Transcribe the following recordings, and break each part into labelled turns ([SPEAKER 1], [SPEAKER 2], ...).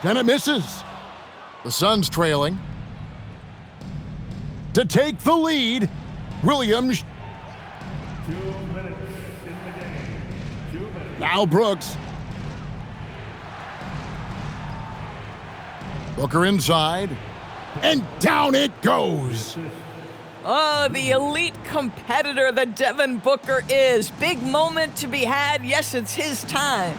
[SPEAKER 1] and it misses. The Suns trailing. To take the lead, Williams.
[SPEAKER 2] 2 minutes in the game. 2 minutes.
[SPEAKER 1] Now Brooks. Booker inside, and down it goes.
[SPEAKER 3] Oh, the elite competitor that Devin Booker is. Big moment to be had. Yes, it's his time.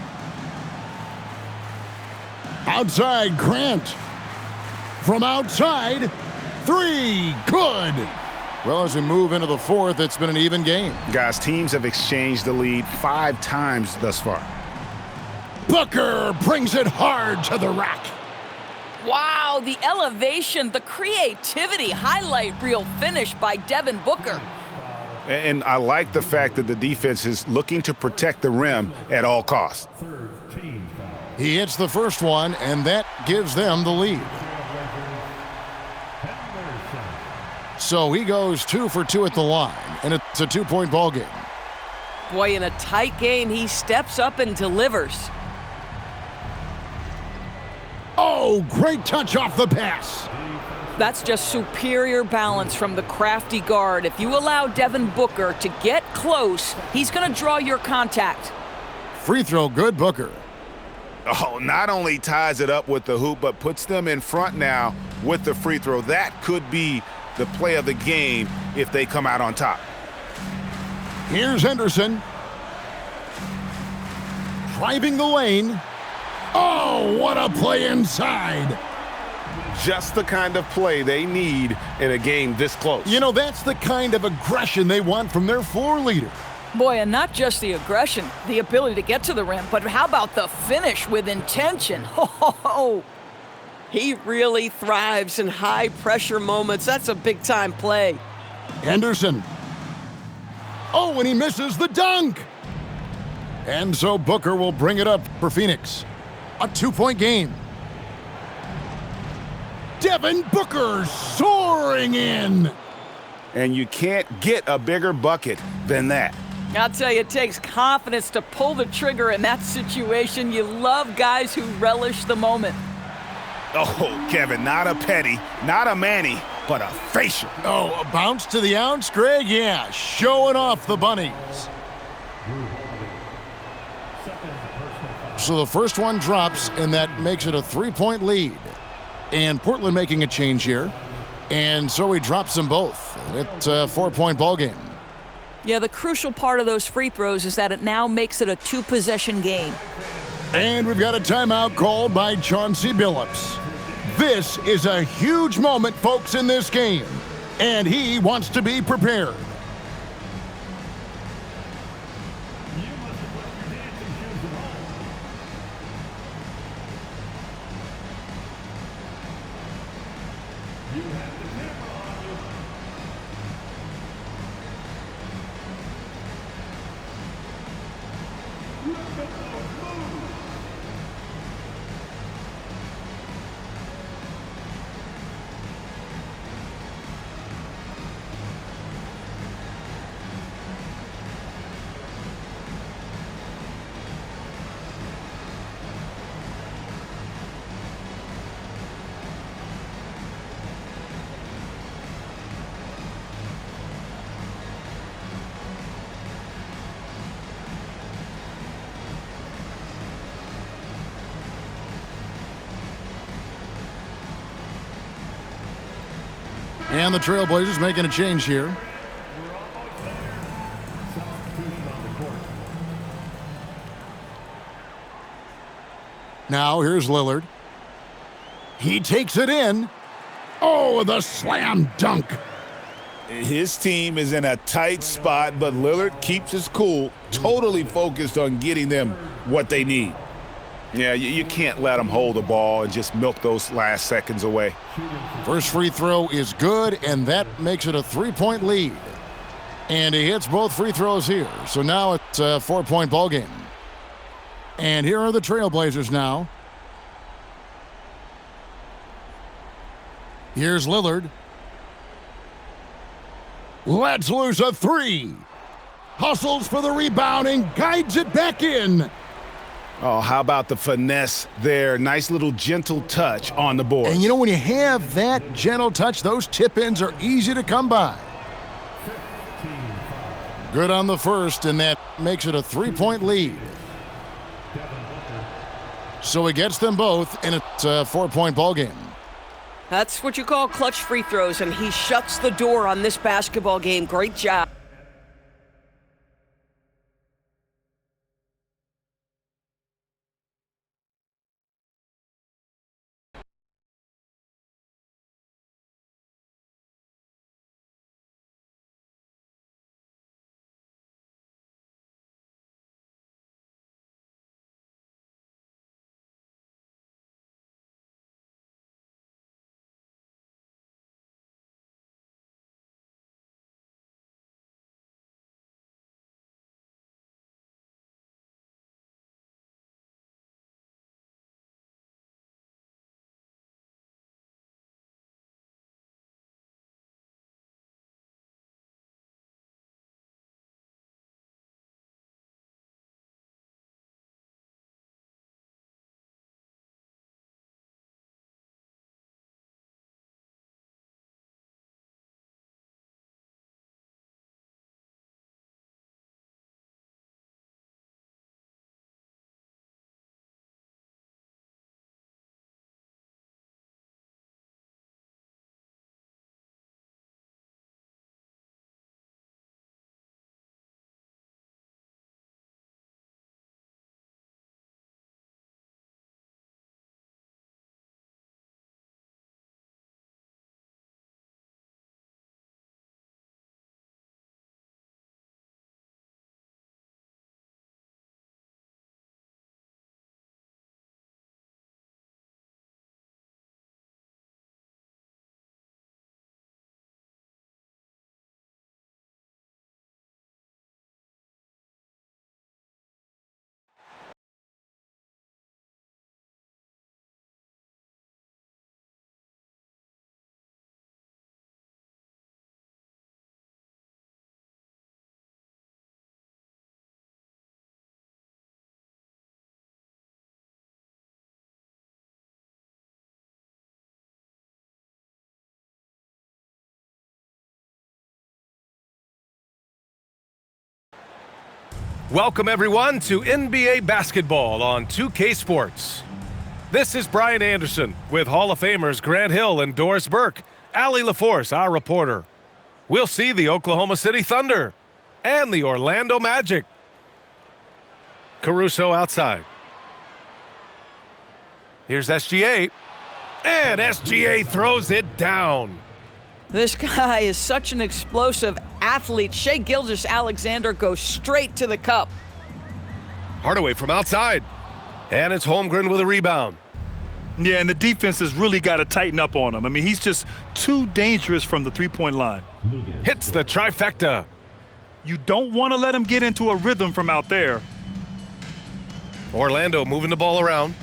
[SPEAKER 1] Outside, Grant. From outside, 3, good. Well, as we move into the fourth, it's been an even game.
[SPEAKER 4] Guys, teams have exchanged the lead 5 times thus far.
[SPEAKER 1] Booker brings it hard to the rack.
[SPEAKER 3] Wow, the elevation, the creativity, highlight reel finish by Devin Booker.
[SPEAKER 4] And I like the fact that the defense is looking to protect the rim at all costs.
[SPEAKER 1] He hits the first one, and that gives them the lead. So he goes 2 for 2 at the line, and it's a 2-point ball game.
[SPEAKER 3] Boy, in a tight game, he steps up and delivers.
[SPEAKER 1] Oh, great touch off the pass.
[SPEAKER 3] That's just superior balance from the crafty guard. If you allow Devin Booker to get close, he's going to draw your contact.
[SPEAKER 1] Free throw good, Booker.
[SPEAKER 4] Oh, not only ties it up with the hoop, but puts them in front now with the free throw. That could be the play of the game if they come out on top.
[SPEAKER 1] Here's Henderson. Driving the lane. Oh, what a play inside.
[SPEAKER 4] Just the kind of play they need in a game this close.
[SPEAKER 1] You know, that's the kind of aggression they want from their floor leader.
[SPEAKER 3] Boy, and not just the aggression, the ability to get to the rim, but how about the finish with intention? Oh, he really thrives in high-pressure moments. That's a big-time play.
[SPEAKER 1] Henderson. Oh, and he misses the dunk. And so Booker will bring it up for Phoenix. A 2-point game. Devin Booker soaring in.
[SPEAKER 4] And you can't get a bigger bucket than that.
[SPEAKER 3] I'll tell you, it takes confidence to pull the trigger in that situation. You love guys who relish the moment.
[SPEAKER 4] Oh, Kevin, not a petty, not a Manny, but a facial.
[SPEAKER 1] Oh, a bounce to the ounce, Greg? Yeah, showing off the bunnies. So the first one drops, and that makes it a 3-point lead. And Portland making a change here. And so he drops them both. It's a 4-point ball game.
[SPEAKER 3] Yeah, the crucial part of those free throws is that it now makes it a 2-possession game.
[SPEAKER 1] And we've got a timeout called by Chauncey Billups. This is a huge moment, folks, in this game. And he wants to be prepared. And the Trailblazers making a change here. Now here's Lillard. He takes it in. Oh, the slam dunk.
[SPEAKER 4] His team is in a tight spot, but Lillard keeps his cool, totally focused on getting them what they need. Yeah, you can't let them hold the ball and just milk those last seconds away.
[SPEAKER 1] First free throw is good, and that makes it a 3-point lead. And he hits both free throws here. So now it's a 4-point ball game. And here are the Trailblazers now. Here's Lillard. Lets loose a 3. Hustles for the rebound and guides it back in.
[SPEAKER 4] Oh, how about the finesse there? Nice little gentle touch on the board.
[SPEAKER 1] And you know, when you have that gentle touch, those tip-ins are easy to come by. Good on the first, and that makes it a 3-point lead. So he gets them both, and it's a 4-point ball game.
[SPEAKER 3] That's what you call clutch free throws, and he shuts the door on this basketball game. Great job.
[SPEAKER 5] Welcome, everyone, to NBA basketball on 2K Sports. This is Brian Anderson with Hall of Famers Grant Hill and Doris Burke, Allie LaForce, our reporter. We'll see the Oklahoma City Thunder and the Orlando Magic. Caruso outside. Here's SGA, and SGA throws it down.
[SPEAKER 3] This guy is such an explosive athlete. Shai Gilgeous-Alexander goes straight to the cup.
[SPEAKER 5] Hardaway from outside, and it's Holmgren with a rebound.
[SPEAKER 6] Yeah, and the defense has really got to tighten up on him. I mean, he's just too dangerous from the three-point line.
[SPEAKER 5] Hits the trifecta.
[SPEAKER 6] You don't want to let him get into a rhythm from out there.
[SPEAKER 5] Orlando moving the ball around.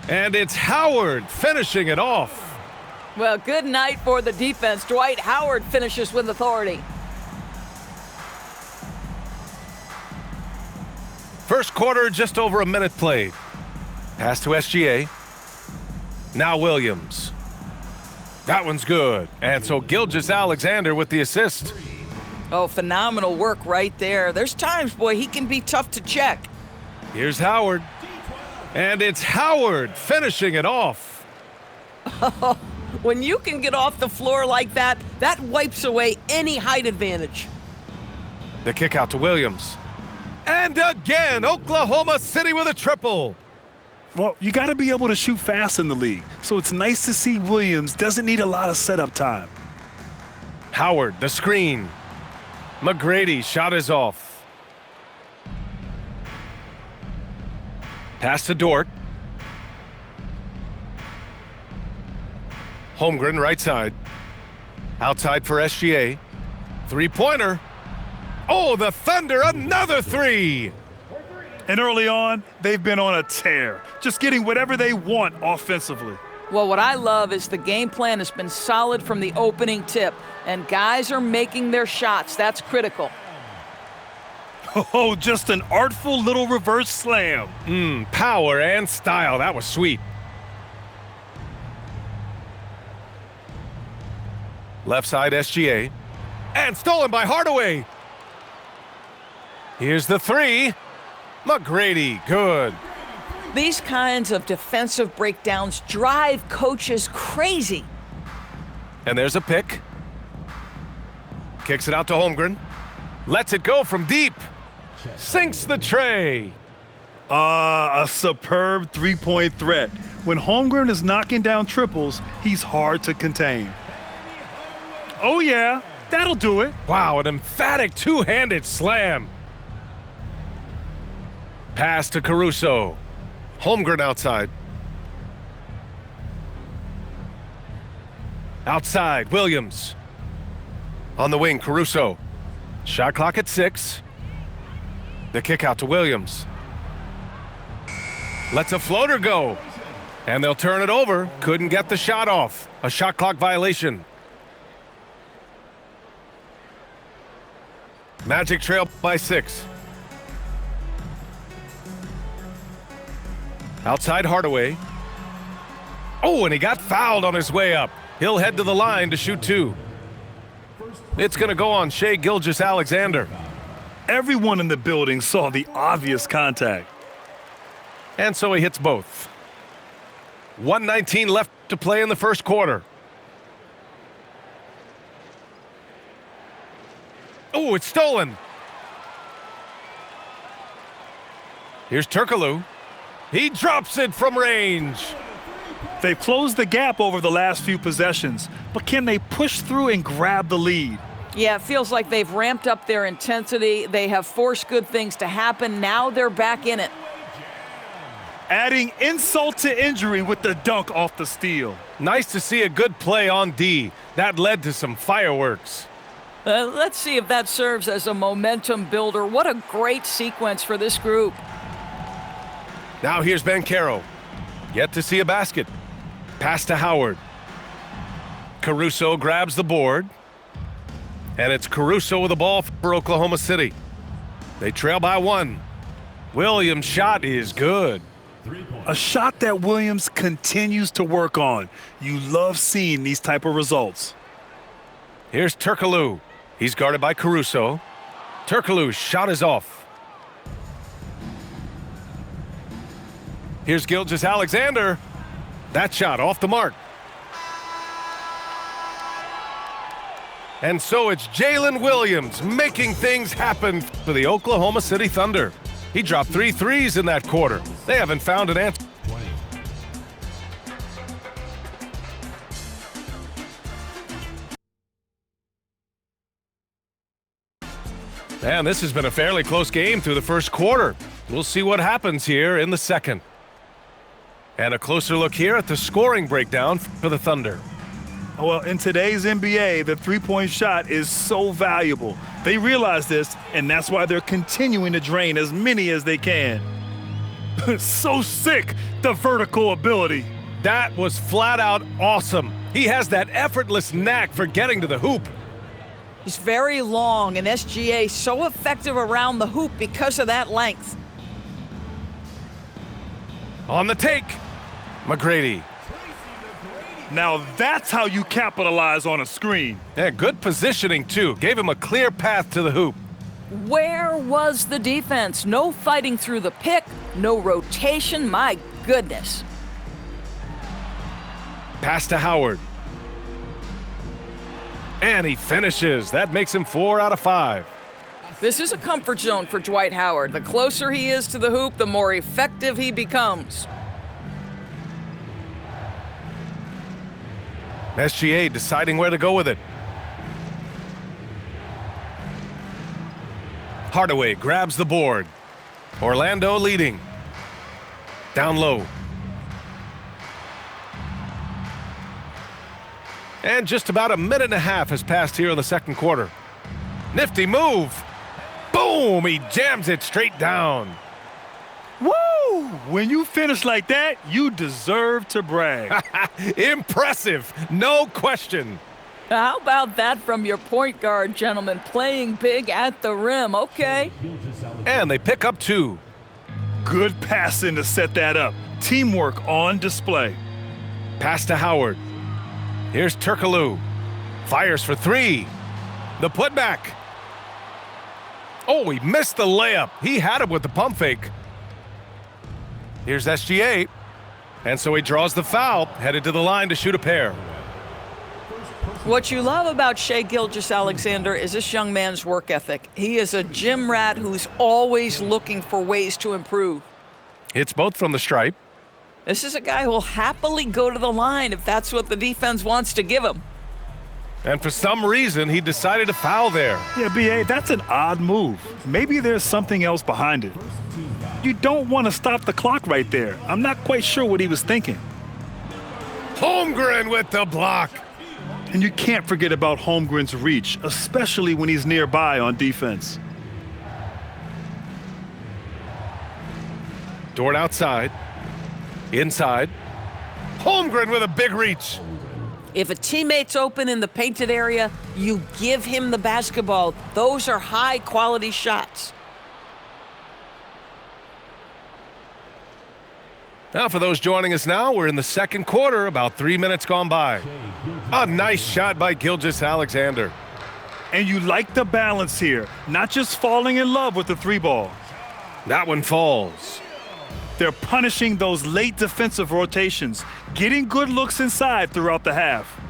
[SPEAKER 5] And it's Howard finishing it off.
[SPEAKER 3] Well, good night for the defense. Dwight Howard finishes with authority.
[SPEAKER 5] First quarter, just over a minute played. Pass to SGA. Now Williams. That one's good. And so Gilgeous-Alexander with the assist.
[SPEAKER 3] Oh, phenomenal work right there. There's times, boy, he can be tough to check.
[SPEAKER 5] Here's Howard. And it's Howard finishing it off.
[SPEAKER 3] When you can get off the floor like that, that wipes away any height advantage.
[SPEAKER 5] The kick out to Williams. And again, Oklahoma City with a triple.
[SPEAKER 6] Well, you got to be able to shoot fast in the league. So it's nice to see Williams doesn't need a lot of setup time.
[SPEAKER 5] Howard, the screen. McGrady shot is off. Pass to Dort. Holmgren right side. Outside for SGA. Three-pointer. Oh, the Thunder, another three.
[SPEAKER 6] And early on, they've been on a tear, just getting whatever they want offensively.
[SPEAKER 3] Well, what I love is the game plan has been solid from the opening tip, and guys are making their shots. That's critical.
[SPEAKER 6] Oh, just an artful little reverse slam.
[SPEAKER 5] Power and style. That was sweet. Left side SGA. And stolen by Hardaway. Here's the three. McGrady, good.
[SPEAKER 3] These kinds of defensive breakdowns drive coaches crazy.
[SPEAKER 5] And there's a pick. Kicks it out to Holmgren. Lets it go from deep. Sinks the tray.
[SPEAKER 6] A superb three-point threat. When Holmgren is knocking down triples, he's hard to contain. Oh yeah, that'll do it.
[SPEAKER 5] Wow, an emphatic two-handed slam. Pass to Caruso. Holmgren outside. Outside, Williams. On the wing, Caruso. Shot clock at 6. The kick out to Williams. Lets a floater go. And they'll turn it over. Couldn't get the shot off. A shot clock violation. Magic trail by 6. Outside Hardaway. Oh, and he got fouled on his way up. He'll head to the line to shoot 2. It's going to go on Shai Gilgeous-Alexander.
[SPEAKER 6] Everyone in the building saw the obvious contact.
[SPEAKER 5] And so he hits both. 1:19 left to play in the first quarter. Oh, it's stolen. Here's Turkoglu. He drops it from range.
[SPEAKER 6] They've closed the gap over the last few possessions, but can they push through and grab the lead?
[SPEAKER 3] Yeah, it feels like they've ramped up their intensity. They have forced good things to happen. Now they're back in it.
[SPEAKER 6] Adding insult to injury with the dunk off the steal.
[SPEAKER 5] Nice to see a good play on D. That led to some fireworks.
[SPEAKER 3] Let's see if that serves as a momentum builder. What a great sequence for this group.
[SPEAKER 5] Now here's Banchero. Yet to see a basket. Pass to Howard. Caruso grabs the board. And it's Caruso with the ball for Oklahoma City. They trail by 1. Williams' shot is good.
[SPEAKER 6] A shot that Williams continues to work on. You love seeing these type of results.
[SPEAKER 5] Here's Turkoglu. He's guarded by Caruso. Turkoglu's shot is off. Here's Gilgeous-Alexander. That shot off the mark. And so it's Jalen Williams making things happen for the Oklahoma City Thunder. He dropped 3 threes in that quarter. They haven't found an answer. And this has been a fairly close game through the first quarter. We'll see what happens here in the second. And a closer look here at the scoring breakdown for the Thunder.
[SPEAKER 6] Well, in today's NBA, the three-point shot is so valuable. They realize this, and that's why they're continuing to drain as many as they can. So sick, the vertical ability.
[SPEAKER 5] That was flat out awesome. He has that effortless knack for getting to the hoop.
[SPEAKER 3] He's very long, and SGA so effective around the hoop because of that length.
[SPEAKER 5] On the take, McGrady.
[SPEAKER 6] Now that's how you capitalize on a screen.
[SPEAKER 5] Yeah, good positioning too. Gave him a clear path to the hoop.
[SPEAKER 3] Where was the defense? No fighting through the pick, no rotation, my goodness.
[SPEAKER 5] Pass to Howard. And he finishes. That makes him 4 out of 5.
[SPEAKER 3] This is a comfort zone for Dwight Howard. The closer he is to the hoop, the more effective he becomes.
[SPEAKER 5] SGA deciding where to go with it. Hardaway grabs the board. Orlando leading. Down low. And just about a minute and a half has passed here in the second quarter. Nifty move. Boom! He jams it straight down.
[SPEAKER 6] Woo! When you finish like that, you deserve to brag.
[SPEAKER 5] Impressive, no question.
[SPEAKER 3] How about that from your point guard, gentlemen? Playing big at the rim, okay.
[SPEAKER 5] And they pick up 2.
[SPEAKER 6] Good passing to set that up. Teamwork on display.
[SPEAKER 5] Pass to Howard. Here's Turkoglu. Fires for 3. The putback. Oh, he missed the layup. He had him with the pump fake. Here's SGA. And so he draws the foul, headed to the line to shoot a pair.
[SPEAKER 3] What you love about Shai Gilgeous-Alexander is this young man's work ethic. He is a gym rat who's always looking for ways to improve.
[SPEAKER 5] Hits both from the stripe.
[SPEAKER 3] This is a guy who will happily go to the line if that's what the defense wants to give him.
[SPEAKER 5] And for some reason, he decided to foul there.
[SPEAKER 6] Yeah, B.A., that's an odd move. Maybe there's something else behind it. You don't want to stop the clock right there. I'm not quite sure what he was thinking.
[SPEAKER 5] Holmgren with the block.
[SPEAKER 6] And you can't forget about Holmgren's reach, especially when he's nearby on defense.
[SPEAKER 5] Dort outside. Inside. Holmgren with a big reach.
[SPEAKER 3] If a teammate's open in the painted area, you give him the basketball. Those are high-quality shots.
[SPEAKER 5] Now, for those joining us now, we're in the second quarter, about 3 minutes gone by. A nice shot by Gilgeous-Alexander.
[SPEAKER 6] And you like the balance here, not just falling in love with the 3-ball.
[SPEAKER 5] That one falls.
[SPEAKER 6] They're punishing those late defensive rotations, getting good looks inside throughout the half.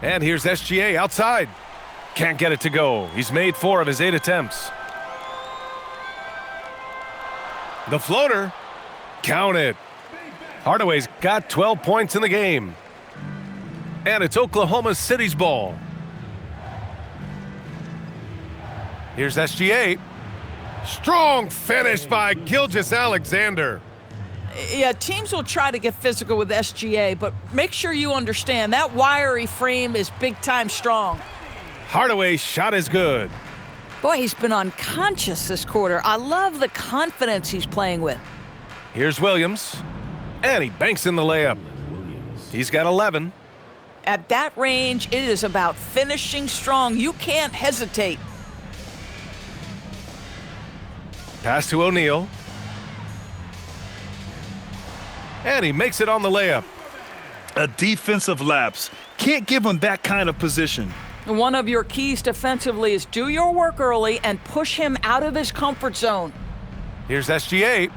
[SPEAKER 5] And here's SGA outside. Can't get it to go. He's made 4 of his 8 attempts. The floater. Count it. Hardaway's got 12 points in the game. And it's Oklahoma City's ball. Here's SGA. Strong finish by Gilgeous-Alexander.
[SPEAKER 3] Yeah, teams will try to get physical with SGA, but make sure you understand that wiry frame is big-time strong.
[SPEAKER 5] Hardaway's shot is good.
[SPEAKER 3] Boy, he's been unconscious this quarter. I love the confidence he's playing with.
[SPEAKER 5] Here's Williams. And he banks in the layup. He's got 11.
[SPEAKER 3] At that range, it is about finishing strong. You can't hesitate.
[SPEAKER 5] Pass to O'Neal. And he makes it on the layup.
[SPEAKER 6] A defensive lapse. Can't give him that kind of position.
[SPEAKER 3] One of your keys defensively is do your work early and push him out of his comfort zone.
[SPEAKER 5] Here's SGA.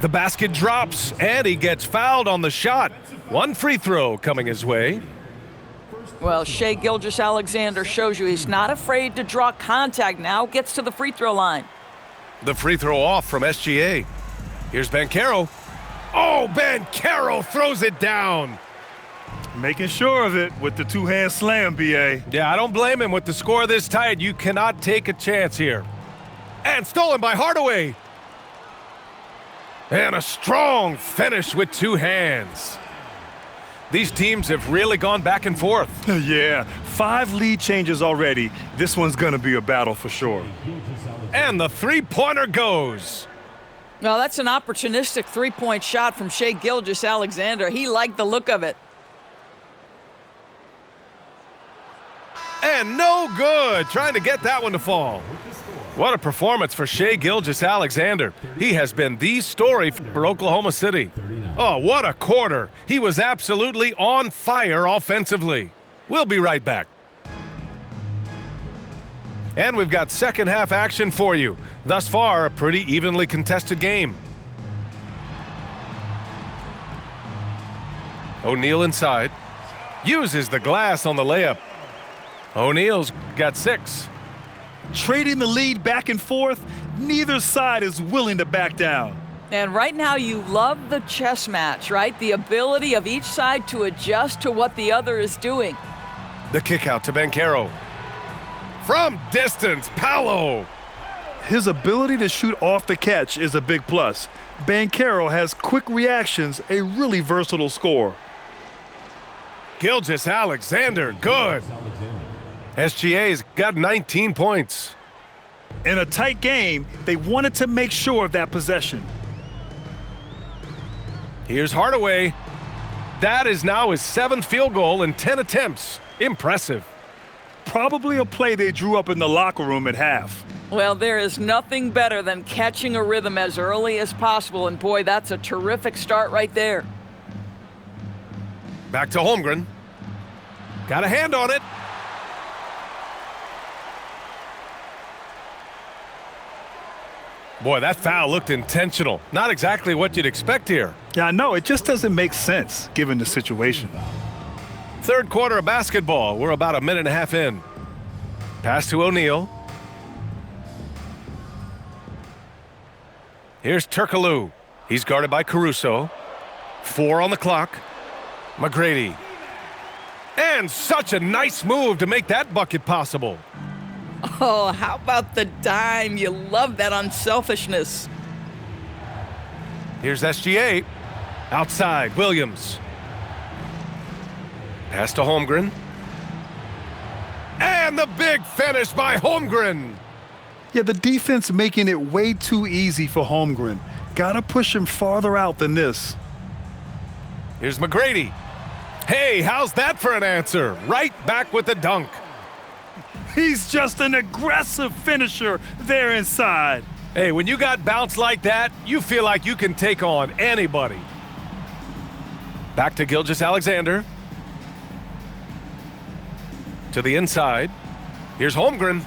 [SPEAKER 5] The basket drops, and he gets fouled on the shot. 1 free throw coming his way.
[SPEAKER 3] Well, Shai Gilgeous-Alexander shows you he's not afraid to draw contact now, gets to the free throw line.
[SPEAKER 5] The free throw off from SGA. Here's Banchero. Oh, Banchero throws it down.
[SPEAKER 6] Making sure of it with the 2-hand slam, B.A.
[SPEAKER 5] Yeah, I don't blame him. With the score this tight, you cannot take a chance here. And stolen by Hardaway. And a strong finish with 2 hands. These teams have really gone back and forth.
[SPEAKER 6] Yeah, 5 lead changes already. This one's going to be a battle for sure.
[SPEAKER 5] And the three-pointer goes.
[SPEAKER 3] Well, that's an opportunistic three-point shot from Shai Gilgeous-Alexander. He liked the look of it.
[SPEAKER 5] And no good. Trying to get that one to fall. What a performance for Shai Gilgeous-Alexander. He has been the story for Oklahoma City. Oh, what a quarter. He was absolutely on fire offensively. We'll be right back. And we've got second half action for you. Thus far, a pretty evenly contested game. O'Neal inside. Uses the glass on the layup. O'Neal's got 6.
[SPEAKER 6] Trading the lead back and forth, neither side is willing to back down.
[SPEAKER 3] And right now you love the chess match, right? The ability of each side to adjust to what the other is doing.
[SPEAKER 5] The kick out to Banchero. From distance, Paolo.
[SPEAKER 6] His ability to shoot off the catch is a big plus. Banchero has quick reactions, a really versatile scorer.
[SPEAKER 5] Gilgeous-Alexander, good. SGA's got 19 points.
[SPEAKER 6] In a tight game, they wanted to make sure of that possession.
[SPEAKER 5] Here's Hardaway. That is now his 7th field goal in 10 attempts. Impressive.
[SPEAKER 6] Probably a play they drew up in the locker room at half.
[SPEAKER 3] Well, there is nothing better than catching a rhythm as early as possible, and boy, that's a terrific start right there.
[SPEAKER 5] Back to Holmgren. Got a hand on it. Boy, that foul looked intentional. Not exactly what you'd expect here.
[SPEAKER 6] Yeah, I know. It just doesn't make sense given the situation.
[SPEAKER 5] Third quarter of basketball. We're about a minute and a half in. Pass to O'Neal. Here's Turkoglu. He's guarded by Caruso. 4 on the clock. McGrady. And such a nice move to make that bucket possible.
[SPEAKER 3] Oh, how about the dime? You love that unselfishness.
[SPEAKER 5] Here's SGA. Outside, Williams. Pass to Holmgren. And the big finish by Holmgren.
[SPEAKER 6] Yeah, the defense making it way too easy for Holmgren. Gotta push him farther out than this.
[SPEAKER 5] Here's McGrady. Hey, how's that for an answer? Right back with the dunk.
[SPEAKER 6] He's just an aggressive finisher there inside.
[SPEAKER 5] Hey, when you got bounce like that, you feel like you can take on anybody. Back to Gilgeous-Alexander. To the inside. Here's Holmgren.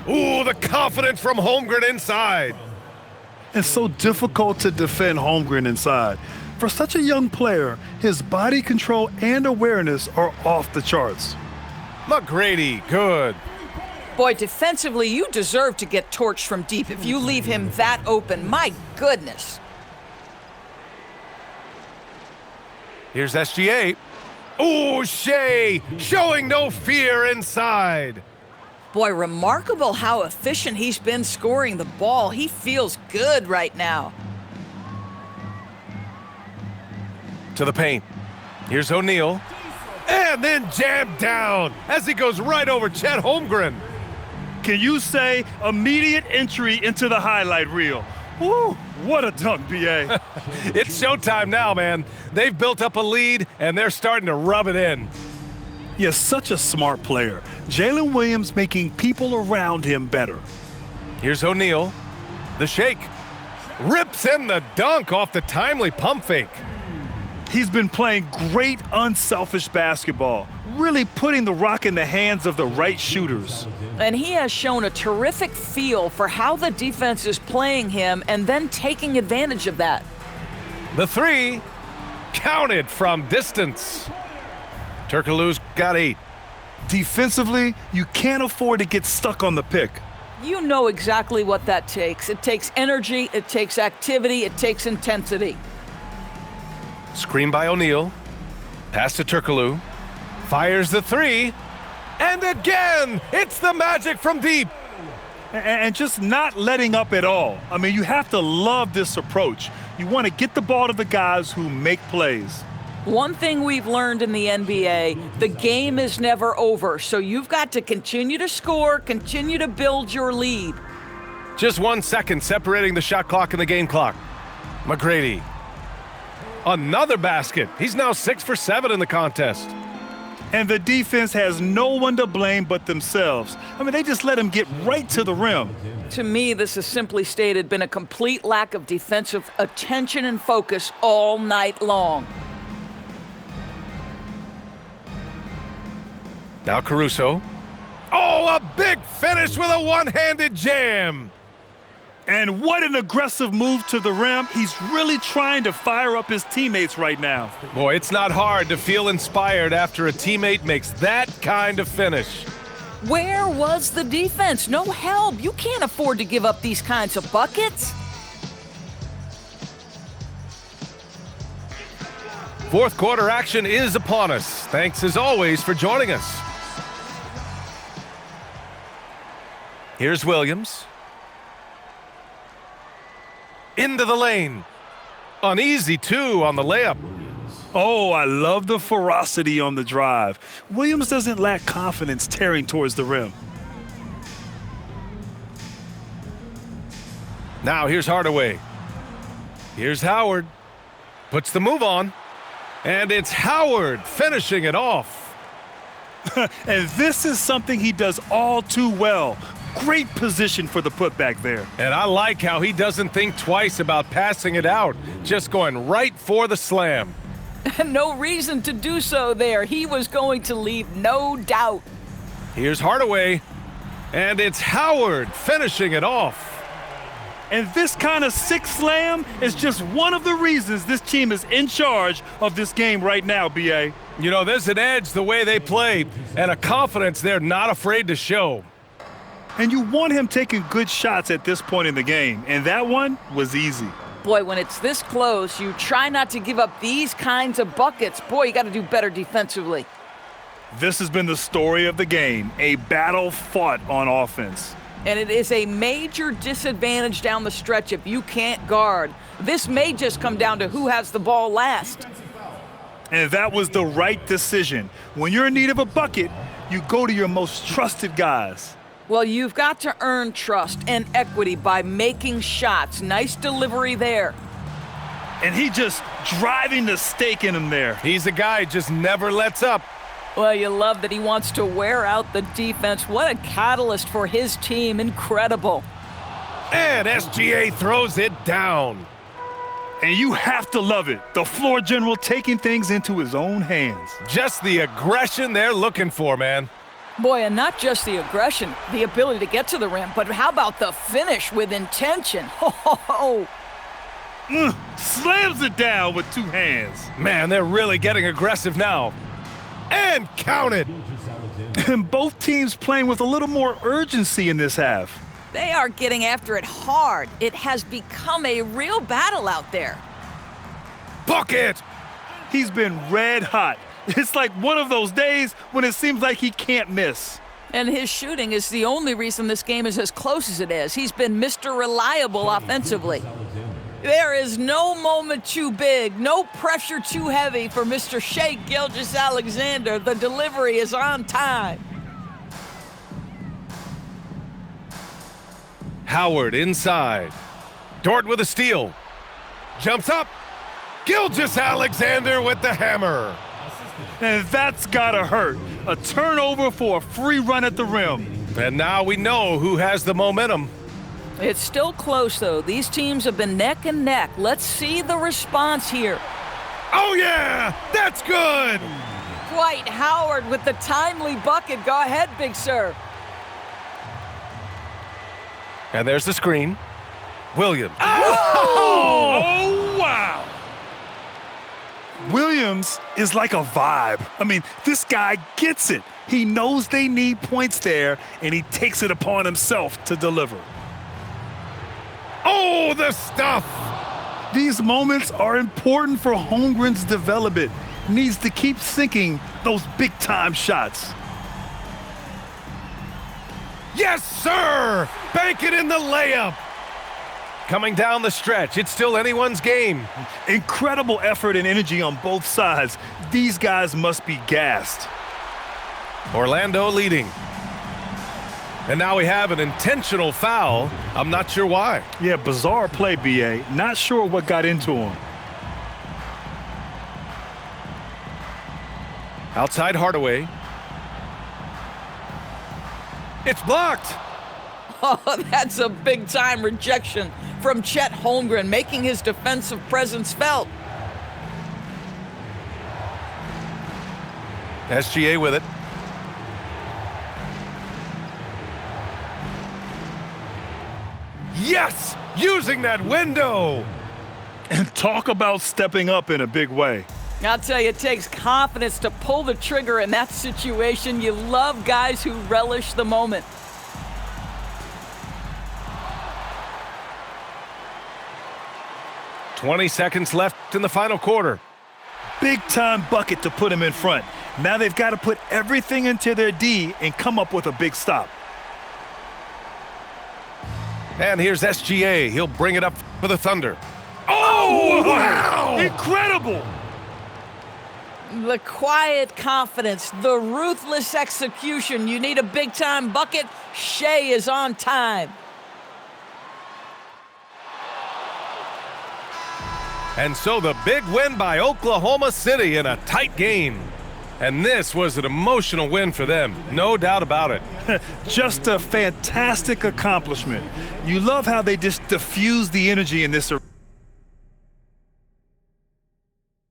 [SPEAKER 5] Ooh, the confidence from Holmgren inside.
[SPEAKER 6] It's so difficult to defend Holmgren inside. For such a young player, his body control and awareness are off the charts.
[SPEAKER 5] McGrady, good.
[SPEAKER 3] Boy, defensively, you deserve to get torched from deep if you leave him that open. My goodness.
[SPEAKER 5] Here's SGA. Ooh, Shea showing no fear inside.
[SPEAKER 3] Boy, remarkable how efficient he's been scoring the ball. He feels good right now.
[SPEAKER 5] To the paint. Here's O'Neal. And then jammed down as he goes right over Chet Holmgren.
[SPEAKER 6] Can you say immediate entry into the highlight reel? Woo, what a dunk, B.A.
[SPEAKER 5] It's showtime now, man. They've built up a lead, and they're starting to rub it in.
[SPEAKER 6] Yeah, such a smart player. Jalen Williams making people around him better.
[SPEAKER 5] Here's O'Neal. The shake. Rips in the dunk off the timely pump fake.
[SPEAKER 6] He's been playing great unselfish basketball, really putting the rock in the hands of the right shooters.
[SPEAKER 3] And he has shown a terrific feel for how the defense is playing him and then taking advantage of that.
[SPEAKER 5] The three counted from distance. Turkoglu's got 8.
[SPEAKER 6] Defensively, you can't afford to get stuck on the pick.
[SPEAKER 3] You know exactly what that takes. It takes energy, it takes activity, it takes intensity.
[SPEAKER 5] Screen by O'Neal. Pass to Turkoglu. Fires the 3. And again, it's the magic from deep.
[SPEAKER 6] And just not letting up at all. I mean, you have to love this approach. You want to get the ball to the guys who make plays.
[SPEAKER 3] One thing we've learned in the NBA, the game is never over, so you've got to continue to score, continue to build your lead.
[SPEAKER 5] Just 1 second separating the shot clock and the game clock. McGrady. Another basket. He's now 6 for 7 in the contest.
[SPEAKER 6] And the defense has no one to blame but themselves. I mean, they just let him get right to the rim.
[SPEAKER 3] To me, this has simply stated been a complete lack of defensive attention and focus all night long.
[SPEAKER 5] Now Caruso. Oh, a big finish with a one-handed jam.
[SPEAKER 6] And what an aggressive move to the rim. He's really trying to fire up his teammates right now.
[SPEAKER 5] Boy, it's not hard to feel inspired after a teammate makes that kind of finish.
[SPEAKER 3] Where was the defense? No help. You can't afford to give up these kinds of buckets.
[SPEAKER 5] Fourth quarter action is upon us. Thanks as always for joining us. Here's Williams. Into the lane. An easy 2 on the layup.
[SPEAKER 6] Oh, I love the ferocity on the drive. Williams doesn't lack confidence tearing towards the rim.
[SPEAKER 5] Now here's Hardaway. Here's Howard. Puts the move on. And it's Howard finishing it off.
[SPEAKER 6] And this is something he does all too well. Great position for the putback there.
[SPEAKER 5] And I like how he doesn't think twice about passing it out, just going right for the slam.
[SPEAKER 3] No reason to do so there. He was going to leave no doubt.
[SPEAKER 5] Here's Hardaway, and it's Howard finishing it off.
[SPEAKER 6] And this kind of sick slam is just one of the reasons this team is in charge of this game right now, B.A.
[SPEAKER 5] You know, there's an edge the way they play and a confidence they're not afraid to show.
[SPEAKER 6] And you want him taking good shots at this point in the game, and that one was easy.
[SPEAKER 3] Boy, when it's this close, you try not to give up these kinds of buckets. Boy, you got to do better defensively.
[SPEAKER 6] This has been the story of the game, a battle fought on offense.
[SPEAKER 3] And it is a major disadvantage down the stretch if you can't guard. This may just come down to who has the ball last.
[SPEAKER 6] And that was the right decision. When you're in need of a bucket, you go to your most trusted guys.
[SPEAKER 3] Well, you've got to earn trust and equity by making shots. Nice delivery there.
[SPEAKER 6] And he just driving the stake in him there.
[SPEAKER 5] He's a guy who just never lets up.
[SPEAKER 3] Well, you love that he wants to wear out the defense. What a catalyst for his team. Incredible.
[SPEAKER 5] And SGA throws it down.
[SPEAKER 6] And you have to love it. The floor general taking things into his own hands.
[SPEAKER 5] Just the aggression they're looking for, man.
[SPEAKER 3] Boy, and not just the aggression, the ability to get to the rim, but how about the finish with intention? Ho.
[SPEAKER 6] Slams it down with two hands.
[SPEAKER 5] Man, they're really getting aggressive now. And counted.
[SPEAKER 6] And both teams playing with a little more urgency in this half.
[SPEAKER 3] They are getting after it hard. It has become a real battle out there.
[SPEAKER 5] Bucket!
[SPEAKER 6] He's been red hot. It's like one of those days when it seems like he can't miss.
[SPEAKER 3] And his shooting is the only reason this game is as close as it is. He's been Mr. Reliable offensively. There is no moment too big, no pressure too heavy for Mr. Shai Gilgeous-Alexander. The delivery is on time.
[SPEAKER 5] Howard inside. Dort with a steal. Jumps up. Gilgeous-Alexander with the hammer.
[SPEAKER 6] And that's gotta hurt. A turnover for a free run at the rim.
[SPEAKER 5] And now we know who has the momentum.
[SPEAKER 3] It's still close, though. These teams have been neck and neck. Let's see the response here.
[SPEAKER 5] Oh, yeah! That's good!
[SPEAKER 3] Dwight Howard with the timely bucket. Go ahead, big sir.
[SPEAKER 5] And there's the screen. Williams.
[SPEAKER 6] Oh, wow! Williams is like a vibe. I mean, this guy gets it. He knows they need points there, and he takes it upon himself to deliver.
[SPEAKER 5] Oh, the stuff!
[SPEAKER 6] These moments are important for Holmgren's development. Needs to keep sinking those big-time shots.
[SPEAKER 5] Yes, sir! Bank it in the layup! Coming down the stretch, it's still anyone's game.
[SPEAKER 6] Incredible effort and energy on both sides. These guys must be gassed.
[SPEAKER 5] Orlando leading. And now we have an intentional foul. I'm not sure why.
[SPEAKER 6] Yeah, bizarre play, B.A. Not sure what got into him.
[SPEAKER 5] Outside Hardaway. It's blocked.
[SPEAKER 3] Oh, that's a big-time rejection from Chet Holmgren, making his defensive presence felt.
[SPEAKER 5] SGA with it. Yes! Using that window!
[SPEAKER 6] And talk about stepping up in a big way.
[SPEAKER 3] I'll tell you, it takes confidence to pull the trigger in that situation. You love guys who relish the moment.
[SPEAKER 5] "20 seconds left in the final quarter.
[SPEAKER 6] Big-time bucket to put him in front. Now they've got to put everything into their D and come up with a big stop.
[SPEAKER 5] And here's SGA. He'll bring it up for the Thunder. Oh, wow!
[SPEAKER 6] Incredible!
[SPEAKER 3] The quiet confidence, the ruthless execution. You need a big-time bucket. Shai is on time.
[SPEAKER 5] And so the big win by Oklahoma City in a tight game. And this was an emotional win for them, no doubt about it.
[SPEAKER 6] Just a fantastic accomplishment. You love how they just diffuse the energy in this arena.